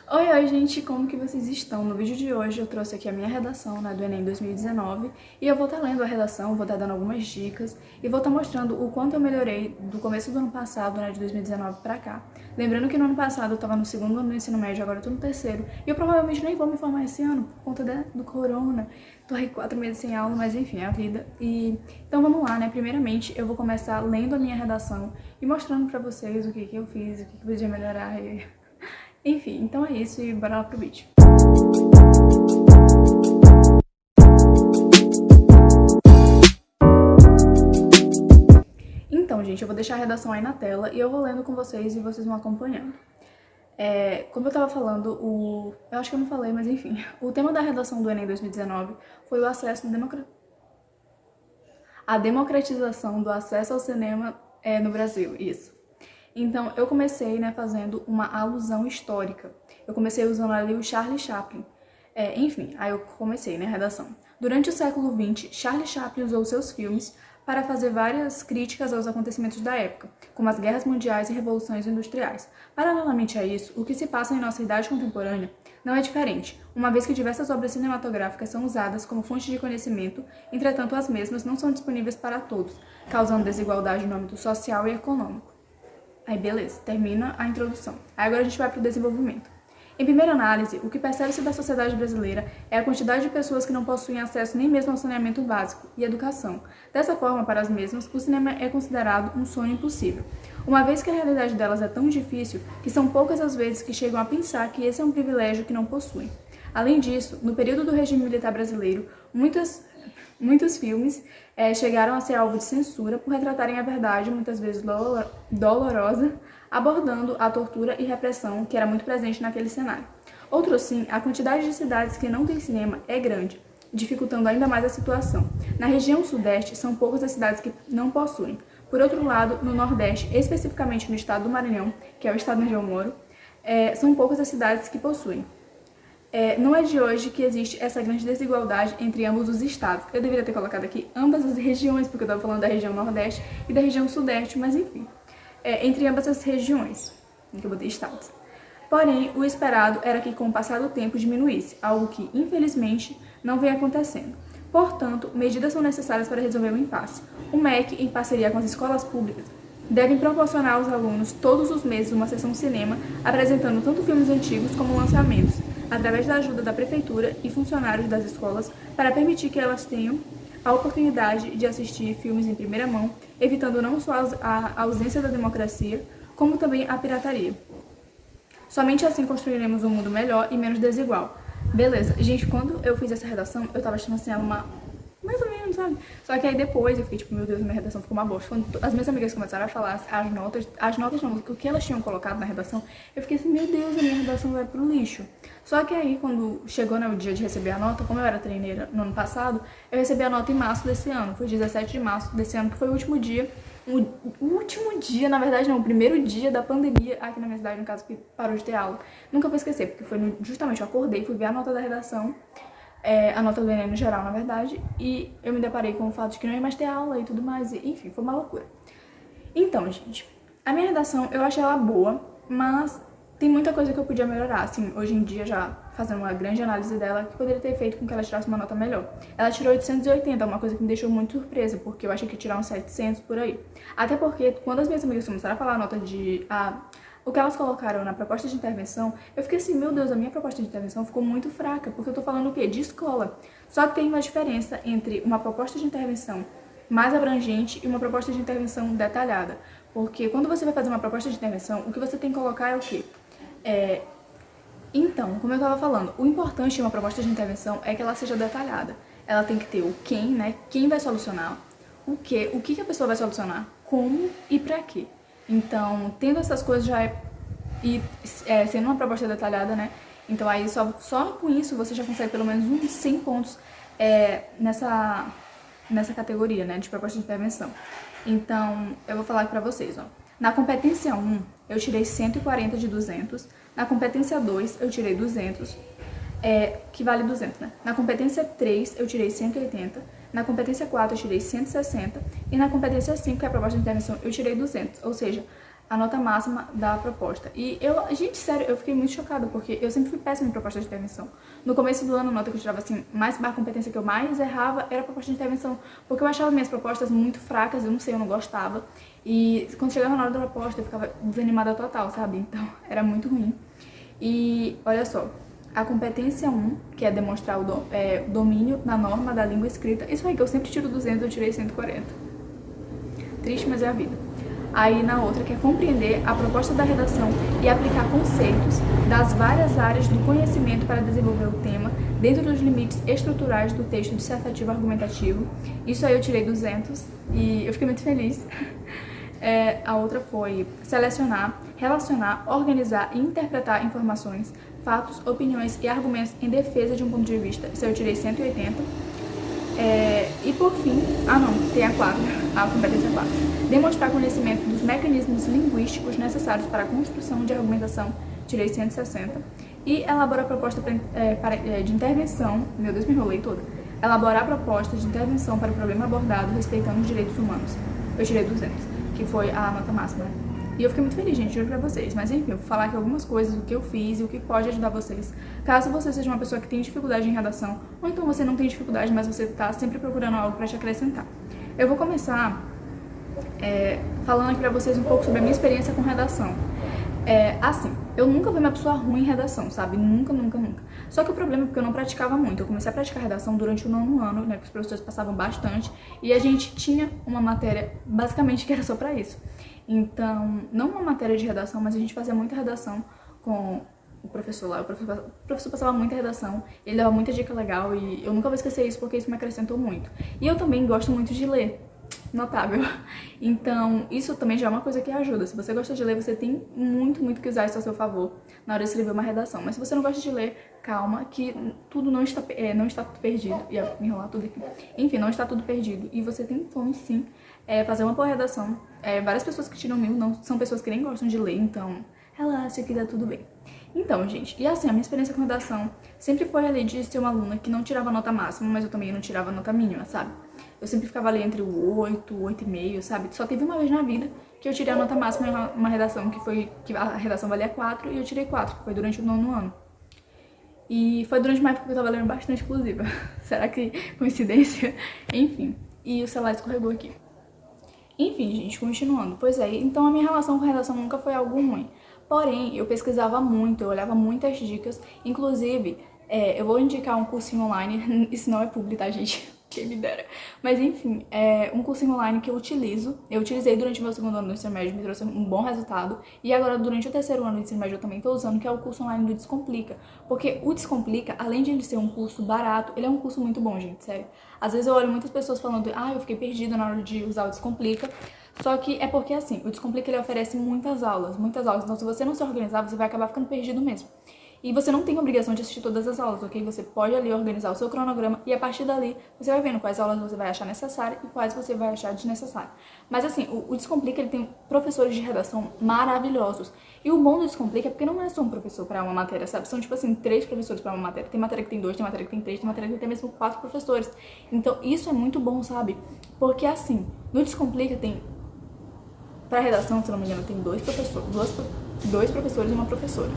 Oi, gente, como que vocês estão? No vídeo de hoje eu trouxe aqui a minha redação, né, do Enem 2019 e eu vou estar lendo a redação, vou estar dando algumas dicas e vou estar mostrando o quanto eu melhorei do começo do ano passado, né, de 2019 pra cá. Lembrando que no ano passado eu tava no segundo ano do ensino médio, agora eu tô no terceiro e eu provavelmente nem vou me formar esse ano por conta do corona. Tô aí 4 meses sem aula, mas enfim, é a vida. Então vamos lá, né, primeiramente eu vou começar lendo a minha redação e mostrando pra vocês o que eu fiz, o que eu podia melhorar Enfim, então é isso e bora lá pro vídeo. Então, gente, eu vou deixar a redação aí na tela e eu vou lendo com vocês e vocês vão acompanhando. Como eu tava falando, eu acho que eu não falei, mas enfim, o tema da redação do Enem 2019 foi o acesso a democratização do acesso ao cinema no Brasil, isso. Então, eu comecei, né, fazendo uma alusão histórica. Eu comecei usando ali o Charlie Chaplin. Enfim, aí eu comecei, né, a redação. Durante o século XX, Charlie Chaplin usou seus filmes para fazer várias críticas aos acontecimentos da época, como as guerras mundiais e revoluções industriais. Paralelamente a isso, o que se passa em nossa idade contemporânea não é diferente, uma vez que diversas obras cinematográficas são usadas como fonte de conhecimento, entretanto as mesmas não são disponíveis para todos, causando desigualdade no âmbito social e econômico. Aí beleza, termina a introdução. Aí agora a gente vai para o desenvolvimento. Em primeira análise, o que percebe-se da sociedade brasileira é a quantidade de pessoas que não possuem acesso nem mesmo ao saneamento básico e educação. Dessa forma, para as mesmas, o cinema é considerado um sonho impossível, uma vez que a realidade delas é tão difícil que são poucas as vezes que chegam a pensar que esse é um privilégio que não possuem. Além disso, no período do regime militar brasileiro, muitos filmes chegaram a ser alvo de censura por retratarem a verdade, muitas vezes dolorosa, abordando a tortura e repressão que era muito presente naquele cenário. Outro sim, a quantidade de cidades que não têm cinema é grande, dificultando ainda mais a situação. Na região sudeste, são poucas as cidades que não possuem. Por outro lado, no nordeste, especificamente no estado do Maranhão, que é o estado onde eu moro, são poucas as cidades que possuem. Não é de hoje que existe essa grande desigualdade entre ambos os estados. Eu deveria ter colocado aqui ambas as regiões, porque eu estava falando da região nordeste e da região sudeste, mas enfim. Entre ambas as regiões, em que eu botei estados. Porém, o esperado era que com o passar do tempo diminuísse, algo que, infelizmente, não vem acontecendo. Portanto, medidas são necessárias para resolver o impasse. O MEC, em parceria com as escolas públicas, devem proporcionar aos alunos todos os meses uma sessão cinema apresentando tanto filmes antigos como lançamentos, através da ajuda da prefeitura e funcionários das escolas, para permitir que elas tenham a oportunidade de assistir filmes em primeira mão, evitando não só a ausência da democracia, como também a pirataria. Somente assim construiremos um mundo melhor e menos desigual. Beleza, gente, quando eu fiz essa redação, eu tava achando assim ela mais ou menos, sabe? Só que aí depois eu fiquei tipo, meu Deus, minha redação ficou uma bosta. Quando as minhas amigas começaram a falar as notas não, o que elas tinham colocado na redação, eu fiquei assim, meu Deus, a minha redação vai pro lixo. Só que aí, quando chegou, né, o dia de receber a nota, como eu era treineira no ano passado, eu recebi a nota em março desse ano. Foi 17 de março desse ano, que foi o último dia. O último dia, na verdade não, o primeiro dia da pandemia aqui na minha cidade, no caso, que parou de ter aula. Nunca vou esquecer, porque foi justamente, eu acordei, fui ver a nota da redação, a nota do Enem no geral, na verdade, e eu me deparei com o fato de que não ia mais ter aula e tudo mais, e enfim, foi uma loucura. Então, gente, a minha redação, eu achei ela boa, mas tem muita coisa que eu podia melhorar, assim, hoje em dia, já fazendo uma grande análise dela, que poderia ter feito com que ela tirasse uma nota melhor. Ela tirou 880, uma coisa que me deixou muito surpresa, porque eu achei que ia tirar uns 700 por aí. Até porque, quando as minhas amigas começaram a falar a nota o que elas colocaram na proposta de intervenção, eu fiquei assim, meu Deus, a minha proposta de intervenção ficou muito fraca, porque eu tô falando o quê? De escola. Só que tem uma diferença entre uma proposta de intervenção mais abrangente e uma proposta de intervenção detalhada. Porque quando você vai fazer uma proposta de intervenção, o que você tem que colocar é o quê? Então, como eu estava falando, o importante em uma proposta de intervenção é que ela seja detalhada. Ela tem que ter o quem, né? Quem vai solucionar, o que a pessoa vai solucionar, como e pra quê. Então, tendo essas coisas sendo uma proposta detalhada, né? Então aí só com isso você já consegue pelo menos uns 100 pontos nessa categoria, né? De proposta de intervenção. Então, eu vou falar aqui pra vocês, ó. Na competência 1, eu tirei 140 de 200. Na competência 2, eu tirei 200, que vale 200, né? Na competência 3, eu tirei 180. Na competência 4, eu tirei 160. E na competência 5, que é a proposta de intervenção, eu tirei 200. Ou seja, a nota máxima da proposta. E gente, sério, eu fiquei muito chocada, porque eu sempre fui péssima em proposta de intervenção. No começo do ano, a nota que eu tirava, assim, a competência que eu mais errava era a proposta de intervenção, porque eu achava minhas propostas muito fracas, eu não sei, eu não gostava. E quando chegava na hora da proposta, eu ficava desanimada total, sabe? Então, era muito ruim. E, olha só, a competência 1, que é demonstrar o domínio na norma da língua escrita, isso aí que eu sempre tiro 200, eu tirei 140. Triste, mas é a vida. Aí na outra, que é compreender a proposta da redação e aplicar conceitos das várias áreas do conhecimento para desenvolver o tema dentro dos limites estruturais do texto dissertativo argumentativo. Isso aí eu tirei 200 e eu fiquei muito feliz. A outra foi selecionar, relacionar, organizar e interpretar informações, fatos, opiniões e argumentos em defesa de um ponto de vista. Isso aí eu tirei 180. E por fim, tem a 4, a competência 4. Demonstrar conhecimento dos mecanismos linguísticos necessários para a construção de argumentação, tirei 160. E elaborar proposta de intervenção, meu Deus, me enrolei toda. Elaborar proposta de intervenção para o problema abordado respeitando os direitos humanos. Eu tirei 200, que foi a nota máxima. E eu fiquei muito feliz, gente, juro pra vocês. Mas enfim, eu vou falar aqui algumas coisas, o que eu fiz e o que pode ajudar vocês. Caso você seja uma pessoa que tem dificuldade em redação, ou então você não tem dificuldade, mas você tá sempre procurando algo pra te acrescentar. Eu vou começar falando aqui pra vocês um pouco sobre a minha experiência com redação. Assim, eu nunca fui uma pessoa ruim em redação, sabe? Nunca, nunca, nunca. Só que o problema é porque eu não praticava muito. Eu comecei a praticar redação durante o 9º ano, né? Que os professores passavam bastante. E a gente tinha uma matéria, basicamente, que era só pra isso. Então, não uma matéria de redação, mas a gente fazia muita redação com o professor lá. O professor passava muita redação, ele dava muita dica legal e eu nunca vou esquecer isso porque isso me acrescentou muito. E eu também gosto muito de ler. Notável. Então, isso também já é uma coisa que ajuda. Se você gosta de ler, você tem muito, muito que usar isso a seu favor na hora de escrever uma redação. Mas se você não gosta de ler, calma, que tudo não está tudo perdido. Ia me enrolar tudo aqui. Enfim, não está tudo perdido. E você tem como, sim, fazer uma boa redação. Várias pessoas que tiram 1000 não são pessoas que nem gostam de ler, então relaxa que dá tudo bem. Então, gente, e assim, a minha experiência com redação sempre foi ali de ser uma aluna que não tirava nota máxima, mas eu também não tirava nota mínima, sabe? Eu sempre ficava ali entre o 8, 8,5, sabe? Só teve uma vez na vida que eu tirei a nota máxima em uma redação que a redação valia 4 e eu tirei 4, que foi durante o 9º ano. E foi durante uma época que eu tava lendo bastante, inclusive. Será que coincidência? Enfim, e o celular escorregou aqui. Enfim, gente, continuando. Pois é, então a minha relação com redação nunca foi algo ruim. Porém, eu pesquisava muito, eu olhava muitas dicas. Inclusive, eu vou indicar um cursinho online. Isso não é publi, tá, gente? Quem me dera. Mas enfim, um cursinho online que eu utilizo. Eu utilizei durante o meu 2º ano do ensino médio, me trouxe um bom resultado. E agora, durante o 3º ano do ensino médio, eu também tô usando, que é o curso online do Descomplica. Porque o Descomplica, além de ele ser um curso barato, ele é um curso muito bom, gente, sério. Às vezes eu olho muitas pessoas falando, eu fiquei perdida na hora de usar o Descomplica. Só que é porque, assim, o Descomplica, ele oferece muitas aulas. Então, se você não se organizar, você vai acabar ficando perdido mesmo. E você não tem obrigação de assistir todas as aulas, ok? Você pode ali organizar o seu cronograma e a partir dali você vai vendo quais aulas você vai achar necessárias e quais você vai achar desnecessárias. Mas assim, o Descomplica, ele tem professores de redação maravilhosos. E o bom do Descomplica é porque não é só um professor para uma matéria, sabe? São tipo assim, 3 professores para uma matéria. Tem matéria que tem 2, tem matéria que tem 3, tem matéria que tem até mesmo 4 professores. Então isso é muito bom, sabe? Porque assim, no Descomplica tem, para redação, se não me engano, tem 2 professores e uma professora.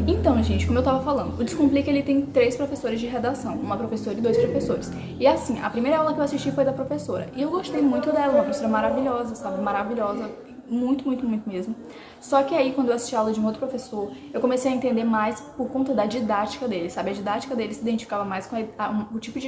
Então, gente, como eu tava falando, o Descomplica, ele tem 3 professores de redação, uma professora e 2 professores. E assim, a primeira aula que eu assisti foi da professora. E eu gostei muito dela, uma professora maravilhosa, sabe? Maravilhosa, muito, muito, muito mesmo. Só que aí, quando eu assisti a aula de um outro professor, eu comecei a entender mais por conta da didática dele, sabe? A didática dele se identificava mais com o tipo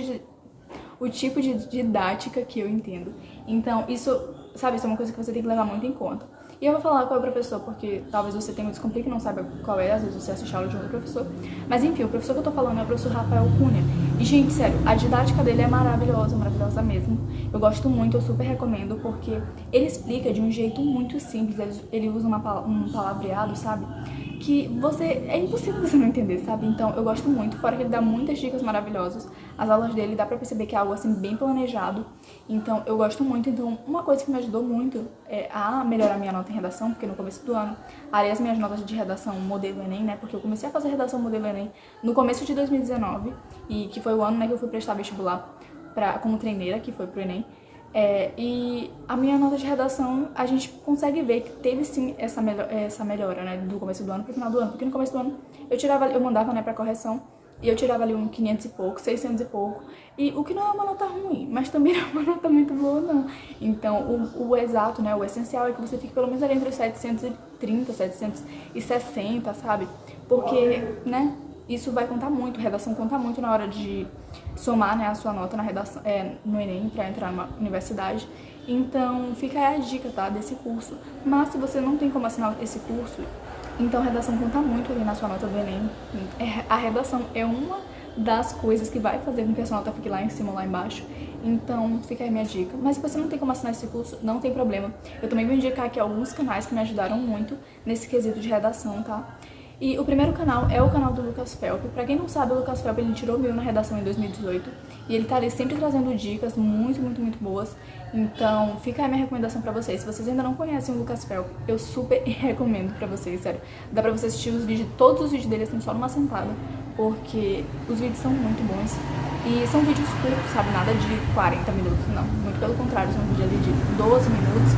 de didática que eu entendo. Então, isso, sabe, isso é uma coisa que você tem que levar muito em conta. E eu vou falar qual é o professor, porque talvez você tenha um Descomplica e não saiba qual é, às vezes você assiste a aula de outro professor. Mas enfim, o professor que eu tô falando é o professor Rafael Cunha. E, gente, sério, a didática dele é maravilhosa, maravilhosa mesmo. Eu gosto muito, eu super recomendo, porque ele explica de um jeito muito simples, ele usa um palavreado, sabe? Que é impossível você não entender, sabe? Então eu gosto muito, fora que ele dá muitas dicas maravilhosas. As aulas dele dá pra perceber que é algo assim bem planejado. Então eu gosto muito. Então uma coisa que me ajudou muito a melhorar minha nota em redação, porque no começo do ano, as minhas notas de redação modelo Enem, né? Porque eu comecei a fazer redação modelo Enem no começo de 2019, e que foi o ano, né, que eu fui prestar vestibular como treineira, que foi pro Enem. E a minha nota de redação, a gente consegue ver que teve sim essa melhora, né, do começo do ano pro final do ano. Porque no começo do ano eu mandava, né, pra correção, e eu tirava ali um 500 e pouco, 600 e pouco, e o que não é uma nota ruim, mas também não é uma nota muito boa, não. Então, o exato, né, o essencial é que você fique pelo menos ali entre os 730, 760, sabe? Porque, né, isso vai contar muito, redação conta muito na hora de somar, né, a sua nota na redação, no Enem para entrar numa universidade. Então, fica aí a dica, tá, desse curso. Mas se você não tem como assinar esse curso, então a redação conta muito ali na sua nota do Enem. A redação é uma das coisas que vai fazer com que a sua nota fique lá em cima ou lá embaixo. Então, fica aí a minha dica. Mas se você não tem como assinar esse curso, não tem problema. Eu também vou indicar aqui alguns canais que me ajudaram muito nesse quesito de redação, tá? E o primeiro canal é o canal do Lucas Felp. Pra quem não sabe, o Lucas Felp, ele tirou 1000 na redação em 2018. E ele tá ali sempre trazendo dicas muito, muito, muito boas. Então, fica aí a minha recomendação pra vocês. Se vocês ainda não conhecem o Lucas Felp, eu super recomendo pra vocês, sério. Dá pra você assistir os vídeos, todos os vídeos dele assim, só numa sentada. Porque os vídeos são muito bons. E são vídeos curtos, sabe? Nada de 40 minutos, não. Muito pelo contrário, são vídeos ali de 12 minutos,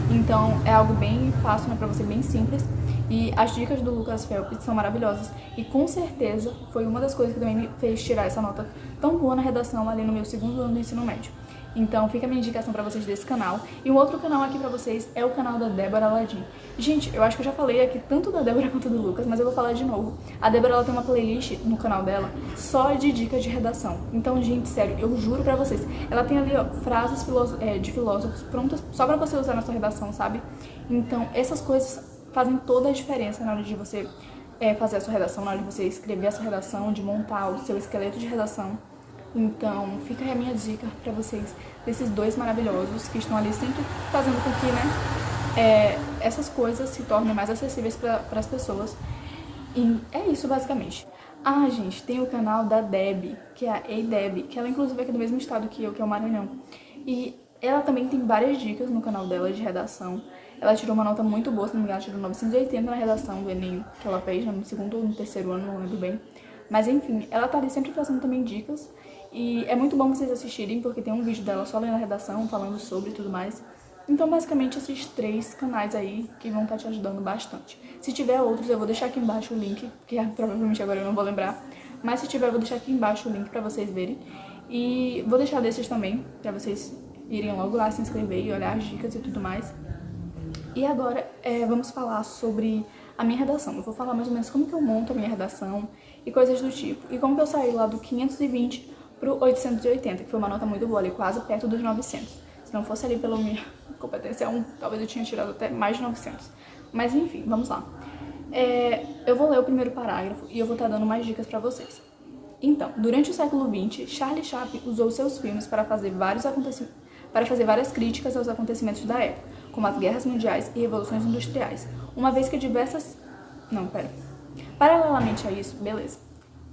15. Então, é algo bem fácil, né, pra você, bem simples. E as dicas do Lucas Felp são maravilhosas. E com certeza foi uma das coisas que também me fez tirar essa nota tão boa na redação ali no meu segundo ano do ensino médio. Então fica a minha indicação pra vocês desse canal. E um outro canal aqui pra vocês é o canal da Débora Aladim. Gente, eu acho que eu já falei aqui tanto da Débora quanto do Lucas, mas eu vou falar de novo. A Débora, ela tem uma playlist no canal dela só de dicas de redação. Então, gente, sério, eu juro pra vocês, ela tem ali, ó, frases de filósofos prontas só pra você usar na sua redação, sabe? Então, essas coisas fazem toda a diferença na hora de você fazer a sua redação, na hora de você escrever a sua redação, de montar o seu esqueleto de redação. Então, fica aí a minha dica pra vocês desses dois maravilhosos que estão ali sempre fazendo com que, né, essas coisas se tornem mais acessíveis para as pessoas. E é isso, basicamente. Ah, gente, tem o canal da Deb, que é a Ei Deb, que ela inclusive é aqui do mesmo estado que eu, que é o Maranhão. E ela também tem várias dicas no canal dela de redação. Ela tirou uma nota muito boa, se não me engano, ela tirou 980 na redação do Enem que ela fez, no segundo ou no terceiro ano, não lembro bem. Mas enfim, ela tá ali sempre trazendo também dicas. E é muito bom vocês assistirem, porque tem um vídeo dela só lendo a redação, falando sobre e tudo mais. Então, basicamente, esses 3 canais aí que vão estar te ajudando bastante. Se tiver outros, eu vou deixar aqui embaixo o link, que provavelmente agora eu não vou lembrar. Mas se tiver, eu vou deixar aqui embaixo o link pra vocês verem. E vou deixar desses também, pra vocês irem logo lá se inscrever e olhar as dicas e tudo mais. E agora, vamos falar sobre a minha redação. Eu vou falar mais ou menos como que eu monto a minha redação e coisas do tipo. E como que eu saí lá do 520 pro 880, que foi uma nota muito boa ali, quase perto dos 900. Se não fosse ali pela minha competência 1, talvez eu tinha tirado até mais de 900. Mas enfim, vamos lá. Eu vou ler o primeiro parágrafo e eu vou estar dando mais dicas pra vocês. Então, durante o século XX, Charlie Chaplin usou seus filmes para fazer várias críticas aos acontecimentos da época, como as guerras mundiais e revoluções industriais. Uma vez que Paralelamente a isso, beleza.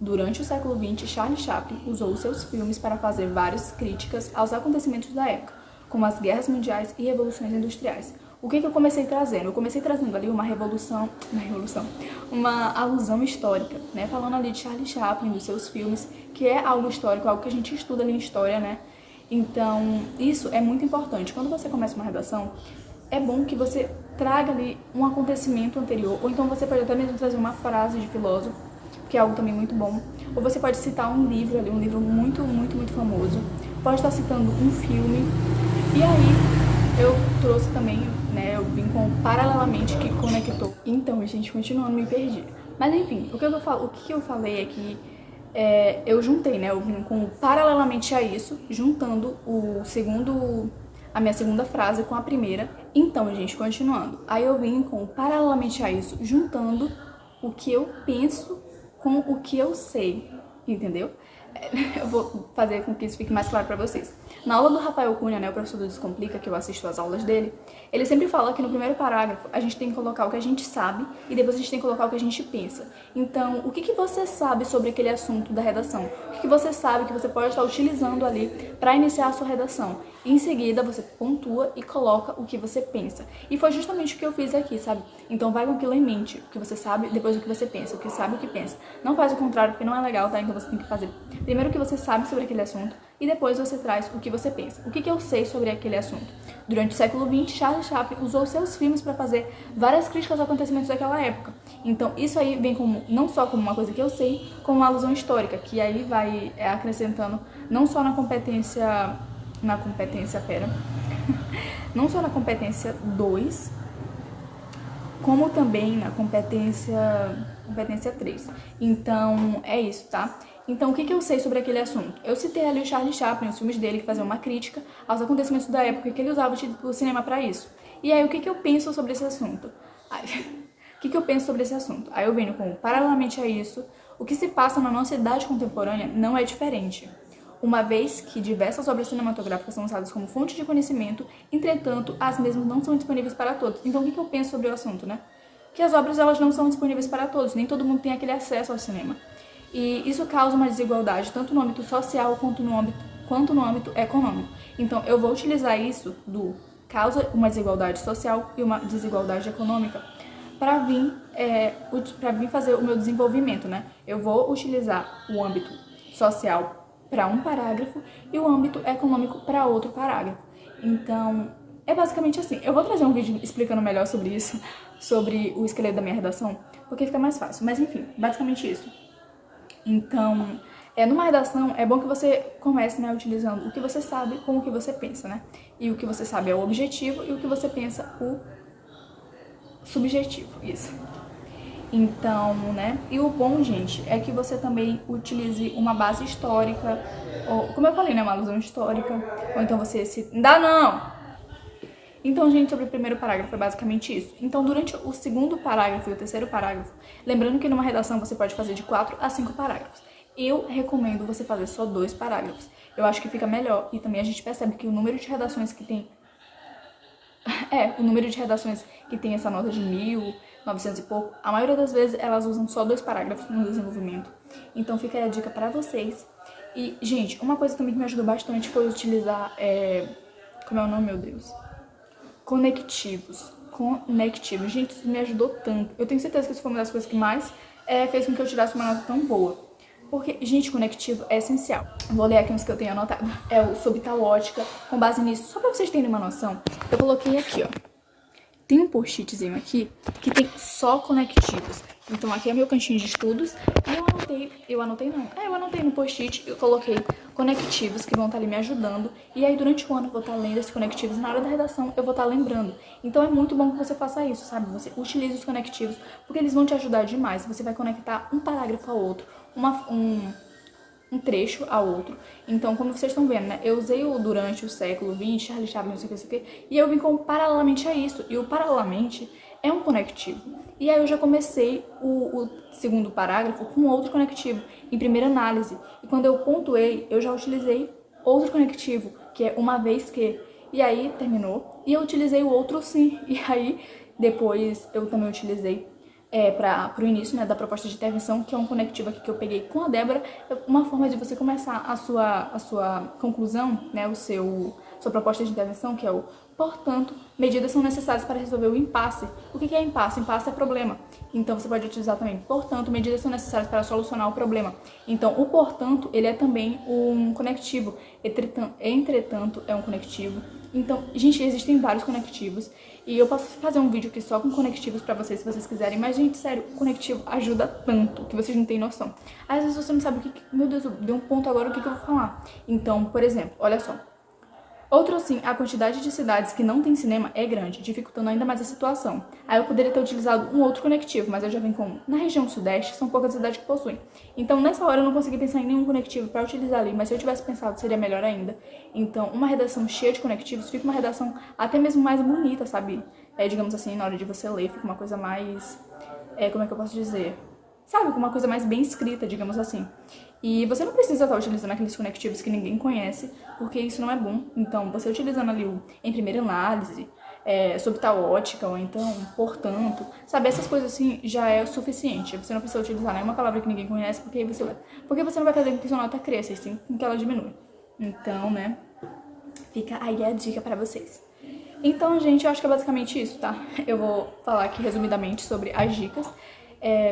Durante o século XX, Charlie Chaplin usou seus filmes para fazer várias críticas aos acontecimentos da época, como as guerras mundiais e revoluções industriais. O que eu comecei trazendo? Eu comecei trazendo ali uma alusão histórica, né? Falando ali de Charlie Chaplin, dos seus filmes, que é algo histórico, algo que a gente estuda ali em história, né? Então, isso é muito importante. Quando você começa uma redação, é bom que você traga ali um acontecimento anterior, ou então você pode até mesmo trazer uma frase de filósofo, que é algo também muito bom. Ou você pode citar um livro ali, um livro muito, muito, muito famoso. Pode estar citando um filme. E aí, eu trouxe também, né, eu vim com paralelamente que conectou. Então, gente, continuando, me perdi. Mas enfim, o que eu falei é que eu juntei, né, eu vim com paralelamente a isso, juntando a minha segunda frase com a primeira. Então, gente, continuando. Aí eu vim com paralelamente a isso, juntando o que eu penso com o que eu sei, entendeu? Eu vou fazer com que isso fique mais claro pra vocês. Na aula do Rafael Cunha, né, o professor do Descomplica, que eu assisto às aulas dele, ele sempre fala que no primeiro parágrafo a gente tem que colocar o que a gente sabe e depois a gente tem que colocar o que a gente pensa. Então, o que você sabe sobre aquele assunto da redação? O que você sabe que você pode estar utilizando ali para iniciar a sua redação? Em seguida, você pontua e coloca o que você pensa. E foi justamente o que eu fiz aqui, sabe? Então vai com aquilo em mente, o que você sabe, depois o que você pensa, o que sabe, o que pensa. Não faz o contrário, porque não é legal, tá? Então você tem que fazer primeiro o que você sabe sobre aquele assunto, e depois você traz o que você pensa. O que eu sei sobre aquele assunto? Durante o século XX, Charles Chaplin usou seus filmes para fazer várias críticas aos acontecimentos daquela época. Então, isso aí vem como, não só como uma coisa que eu sei, como uma alusão histórica, que aí vai acrescentando não só na competência, não só na competência 2, como também na competência 3. Então, é isso, tá? Então, o que eu sei sobre aquele assunto? Eu citei ali o Charlie Chaplin, os filmes dele, que faziam uma crítica aos acontecimentos da época, que ele usava o cinema para isso. E aí, o que eu penso sobre esse assunto? O que eu penso sobre esse assunto? Aí eu venho com, paralelamente a isso, o que se passa na nossa idade contemporânea não é diferente, uma vez que diversas obras cinematográficas são usadas como fonte de conhecimento, entretanto, as mesmas não são disponíveis para todos. Então, o que eu penso sobre o assunto, né? Que as obras elas não são disponíveis para todos, nem todo mundo tem aquele acesso ao cinema. E isso causa uma desigualdade, tanto no âmbito social quanto no âmbito econômico. Então, eu vou utilizar isso causa uma desigualdade social e uma desigualdade econômica para vir fazer o meu desenvolvimento, né? Eu vou utilizar o âmbito social para um parágrafo e o âmbito econômico para outro parágrafo. Então, é basicamente assim. Eu vou trazer um vídeo explicando melhor sobre isso, sobre o esqueleto da minha redação, porque fica mais fácil. Mas enfim, basicamente isso. Então, numa redação, é bom que você comece, né, utilizando o que você sabe com o que você pensa, né? E o que você sabe é o objetivo e o que você pensa o subjetivo, isso. Então, né? E o bom, gente, é que você também utilize uma base histórica, ou, como eu falei, né, uma alusão histórica, ou então você se... Não! Então, gente, sobre o primeiro parágrafo é basicamente isso. Então, durante o segundo parágrafo e o terceiro parágrafo, lembrando que numa redação você pode fazer de 4 a 5 parágrafos. Eu recomendo você fazer só 2 parágrafos. Eu acho que fica melhor. E também a gente percebe que o número de redações que tem... o número de redações que tem essa nota de 1.900 e pouco, a maioria das vezes elas usam só 2 parágrafos no desenvolvimento. Então, fica aí a dica para vocês. E, gente, uma coisa também que me ajudou bastante foi utilizar... Como é o nome, meu Deus? Conectivos. Gente, isso me ajudou tanto. Eu tenho certeza que isso foi uma das coisas que mais fez com que eu tirasse uma nota tão boa. Porque, gente, conectivo é essencial. Vou ler aqui uns que eu tenho anotado. É o sobre tal ótica. Com base nisso, só pra vocês terem uma noção, eu coloquei aqui, ó. Tem um post-itzinho aqui que tem só conectivos. Então, aqui é meu cantinho de estudos. E eu anotei no post-it, eu coloquei conectivos que vão estar ali me ajudando. E aí, durante o ano, eu vou estar lendo esses conectivos. E na hora da redação, eu vou estar lembrando. Então, é muito bom que você faça isso, sabe? Você utilize os conectivos, porque eles vão te ajudar demais. Você vai conectar um parágrafo ao outro, um trecho ao outro. Então, como vocês estão vendo, né? Eu usei o durante o século XX, Charlie Chaplin, não sei o que, e eu vim com paralelamente a isso. E o paralelamente é um conectivo. E aí eu já comecei o segundo parágrafo com outro conectivo, em primeira análise. E quando eu pontuei, eu já utilizei outro conectivo, que é uma vez que. E aí terminou. E eu utilizei o outro sim. E aí depois eu também utilizei para o início, né, da proposta de intervenção, que é um conectivo aqui que eu peguei com a Débora, uma forma de você começar a sua conclusão, né, sua proposta de intervenção, que é o portanto, medidas são necessárias para resolver o impasse. O que é impasse? Impasse é problema. Então, você pode utilizar também, portanto, medidas são necessárias para solucionar o problema. Então, o portanto, ele é também um conectivo. Entretanto, é um conectivo. Então, gente, existem vários conectivos. E eu posso fazer um vídeo aqui só com conectivos pra vocês, se vocês quiserem. Mas, gente, sério, o conectivo ajuda tanto que vocês não têm noção. Às vezes você não sabe o que... Meu Deus, deu um ponto agora, o que eu vou falar? Então, por exemplo, olha só. Outro assim, a quantidade de cidades que não tem cinema é grande, dificultando ainda mais a situação. Aí eu poderia ter utilizado um outro conectivo, mas eu já vim com... Na região sudeste, são poucas cidades que possuem. Então, nessa hora, eu não consegui pensar em nenhum conectivo para utilizar ali, mas se eu tivesse pensado, seria melhor ainda. Então, uma redação cheia de conectivos fica uma redação até mesmo mais bonita, sabe? Digamos assim, na hora de você ler, fica uma coisa mais... como é que eu posso dizer? Sabe, uma coisa mais bem escrita, digamos assim. E você não precisa estar utilizando aqueles conectivos que ninguém conhece, porque isso não é bom. Então, você utilizando ali o em primeira análise, sob tal ótica, ou então, portanto, sabe, essas coisas assim já é o suficiente. Você não precisa utilizar nenhuma palavra que ninguém conhece, porque você não vai fazer com que sua nota cresça, e sim com que ela diminui. Então, né, fica aí a dica para vocês. Então, gente, eu acho que é basicamente isso, tá? Eu vou falar aqui resumidamente sobre as dicas.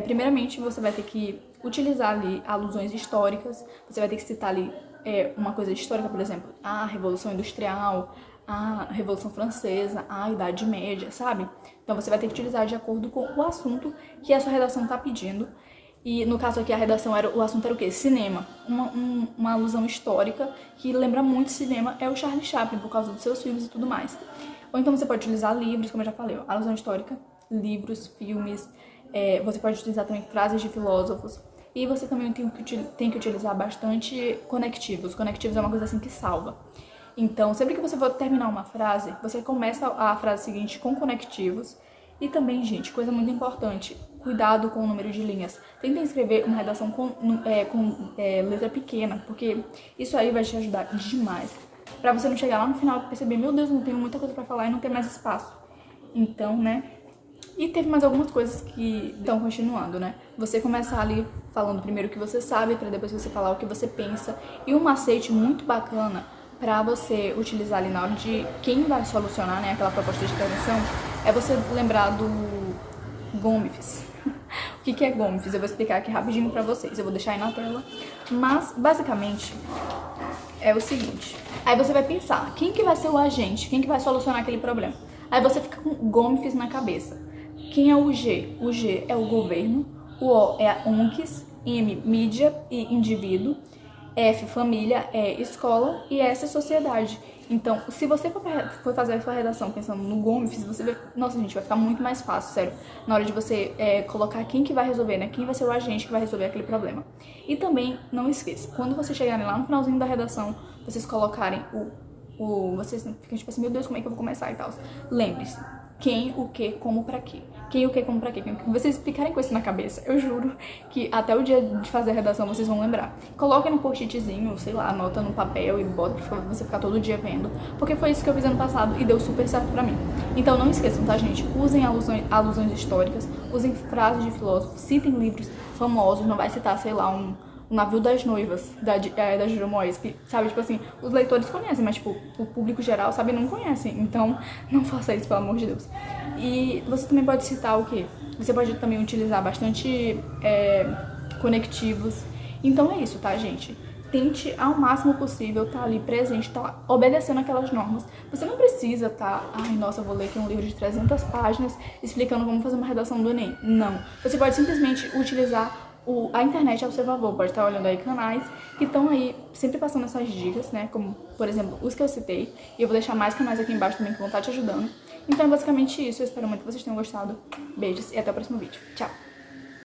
Primeiramente, você vai ter que utilizar ali alusões históricas, você vai ter que citar ali uma coisa histórica, por exemplo, a Revolução Industrial, a Revolução Francesa, a Idade Média, sabe? Então você vai ter que utilizar de acordo com o assunto que a sua redação está pedindo. E no caso aqui o assunto era o quê? Cinema. Uma alusão histórica que lembra muito cinema é o Charlie Chaplin, por causa dos seus filmes e tudo mais. Ou então você pode utilizar livros, como eu já falei, alusão histórica, livros, filmes, você pode utilizar também frases de filósofos. E você também tem que utilizar bastante conectivos. Conectivos é uma coisa assim que salva. Então, sempre que você for terminar uma frase, você começa a frase seguinte com conectivos. E também, gente, coisa muito importante, cuidado com o número de linhas. Tenta escrever uma redação com letra pequena, porque isso aí vai te ajudar demais. Pra você não chegar lá no final e perceber, meu Deus, não tenho muita coisa pra falar e não ter mais espaço. Então, né? E teve mais algumas coisas que estão continuando, né? Você começar ali falando primeiro o que você sabe, pra depois você falar o que você pensa. E um macete muito bacana pra você utilizar ali na hora de quem vai solucionar, né, aquela proposta de intervenção, é você lembrar do GOMIFES. O que é GOMIFES? Eu vou explicar aqui rapidinho pra vocês, eu vou deixar aí na tela. Mas, basicamente, é o seguinte. Aí você vai pensar, quem que vai ser o agente? Quem que vai solucionar aquele problema? Aí você fica com GOMIFES na cabeça. Quem é o G? O G é o governo, o O é a ONGs, M, mídia e indivíduo, F, família, E, escola e S, sociedade. Então, se você for fazer a sua redação pensando no GOMIFES, você vai... Nossa, gente, vai ficar muito mais fácil, sério. Na hora de você colocar quem que vai resolver, né? Quem vai ser o agente que vai resolver aquele problema. E também, não esqueça, quando vocês chegarem lá no finalzinho da redação, vocês colocarem vocês ficam tipo assim, meu Deus, como é que eu vou começar e tal. Lembre-se, quem, o que, como, pra quê. Quem, o que, como, pra quê. Vocês ficarem com isso na cabeça, eu juro que até o dia de fazer a redação vocês vão lembrar. Coloquem no post-itzinho, sei lá, anota no papel e bota pra você ficar todo dia vendo. Porque foi isso que eu fiz ano passado e deu super certo pra mim. Então não esqueçam, tá, gente? Usem alusões históricas, usem frases de filósofos, citem livros famosos, não vai citar, sei lá, o Navio das Noivas, da Júlia Moyes, que, sabe, tipo assim, os leitores conhecem, mas, tipo, o público geral, sabe, não conhece. Então, não faça isso, pelo amor de Deus. E você também pode citar o quê? Você pode também utilizar bastante conectivos. Então é isso, tá, gente? Tente, ao máximo possível, estar ali presente, estar obedecendo aquelas normas. Você não precisa estar, ai, nossa, eu vou ler aqui um livro de 300 páginas explicando como fazer uma redação do Enem. Não. Você pode simplesmente utilizar a internet ao seu favor, pode estar olhando aí canais que estão aí sempre passando essas dicas, né, como, por exemplo, os que eu citei, e eu vou deixar mais canais aqui embaixo também que vão estar te ajudando. Então é basicamente isso, eu espero muito que vocês tenham gostado. Beijos e até o próximo vídeo. Tchau!